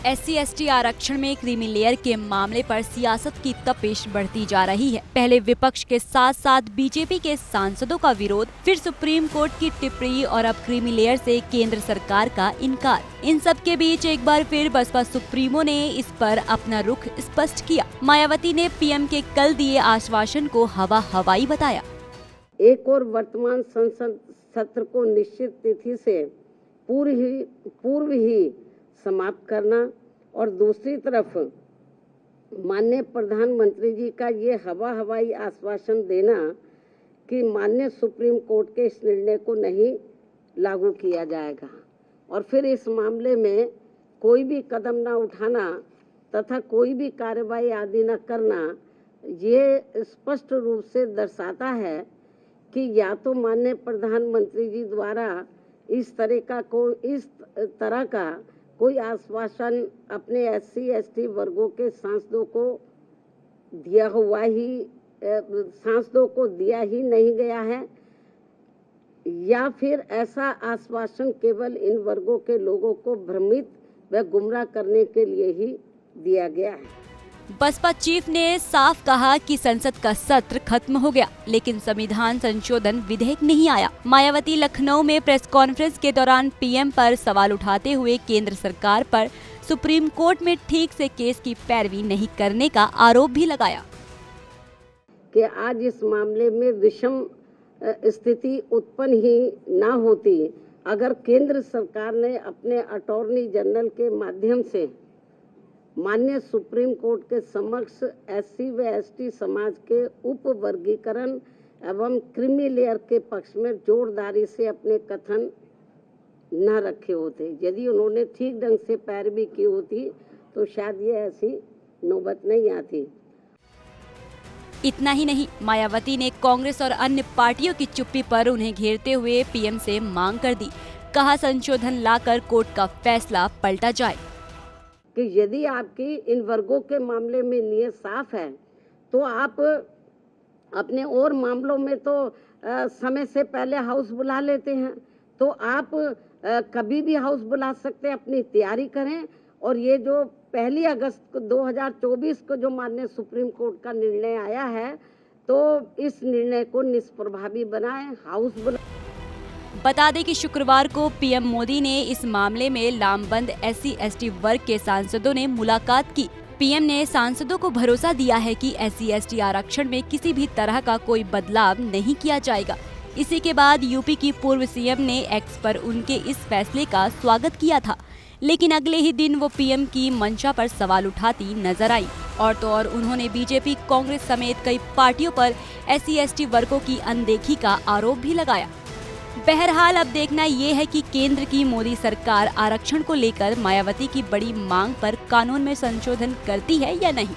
SC/ST आरक्षण में creamy layer के मामले पर सियासत की तपिश बढ़ती जा रही है। पहले विपक्ष के साथ साथ बीजेपी के सांसदों का विरोध, फिर सुप्रीम कोर्ट की टिप्पणी और अब क्रीमी लेयर से केंद्र सरकार का इनकार। इन सब के बीच एक बार फिर बसपा सुप्रीमो ने इस पर अपना रुख स्पष्ट किया। मायावती ने पीएम के कल दिए आश्वासन को हवाई बताया। एक और वर्तमान संसद सत्र को निश्चित तिथि से पूर्व ही समाप्त करना और दूसरी तरफ माननीय प्रधानमंत्री जी का ये हवाई आश्वासन देना कि माननीय सुप्रीम कोर्ट के इस निर्णय को नहीं लागू किया जाएगा और फिर इस मामले में कोई भी कदम न उठाना तथा कोई भी कार्रवाई आदि न करना, ये स्पष्ट रूप से दर्शाता है कि या तो माननीय प्रधानमंत्री जी द्वारा इस तरह का कोई आश्वासन अपने SC/ST वर्गों के सांसदों को दिया ही नहीं गया है, या फिर ऐसा आश्वासन केवल इन वर्गों के लोगों को भ्रमित व गुमराह करने के लिए ही दिया गया है। बसपा चीफ ने साफ कहा कि संसद का सत्र खत्म हो गया, लेकिन संविधान संशोधन विधेयक नहीं आया। मायावती लखनऊ में प्रेस कॉन्फ्रेंस के दौरान पीएम पर सवाल उठाते हुए केंद्र सरकार पर सुप्रीम कोर्ट में ठीक से केस की पैरवी नहीं करने का आरोप भी लगाया कि आज इस मामले में विषम स्थिति उत्पन्न ही न होती अगर केंद्र सरकार ने अपने अटॉर्नी जनरल के माध्यम से माननीय सुप्रीम कोर्ट के समक्ष SC व ST समाज के उप वर्गीकरण एवं क्रीमी लेयर के पक्ष में जोरदारी से अपने कथन न रखे होते। यदि उन्होंने ठीक ढंग से पैरवी की होती तो शायद ये ऐसी नौबत नहीं आती। इतना ही नहीं, मायावती ने कांग्रेस और अन्य पार्टियों की चुप्पी पर उन्हें घेरते हुए पीएम से मांग कर दी। कहा संशोधन लाकर कोर्ट का फैसला पलटा जाए कि यदि आपकी इन वर्गों के मामले में नियत साफ है तो आप अपने और मामलों में तो समय से पहले हाउस बुला लेते हैं, तो आप कभी भी हाउस बुला सकते हैं, अपनी तैयारी करें और ये जो 1 अगस्त 2024 को जो माननीय सुप्रीम कोर्ट का निर्णय आया है तो इस निर्णय को निष्प्रभावी बनाएं, हाउस बुला। बता दें कि शुक्रवार को पीएम मोदी ने इस मामले में लामबंद SC/ST वर्ग के सांसदों ने मुलाकात की। पीएम ने सांसदों को भरोसा दिया है कि SC/ST आरक्षण में किसी भी तरह का कोई बदलाव नहीं किया जाएगा। इसी के बाद यूपी की पूर्व सीएम ने एक्स पर उनके इस फैसले का स्वागत किया था, लेकिन अगले ही दिन वो पीएम की मंशा पर सवाल उठाती नजर आई और तो और उन्होंने बीजेपी, कांग्रेस समेत कई पार्टियों पर SC/ST वर्गों की अनदेखी का आरोप भी लगाया। बहरहाल अब देखना ये है कि केंद्र की मोदी सरकार आरक्षण को लेकर मायावती की बड़ी मांग पर कानून में संशोधन करती है या नहीं।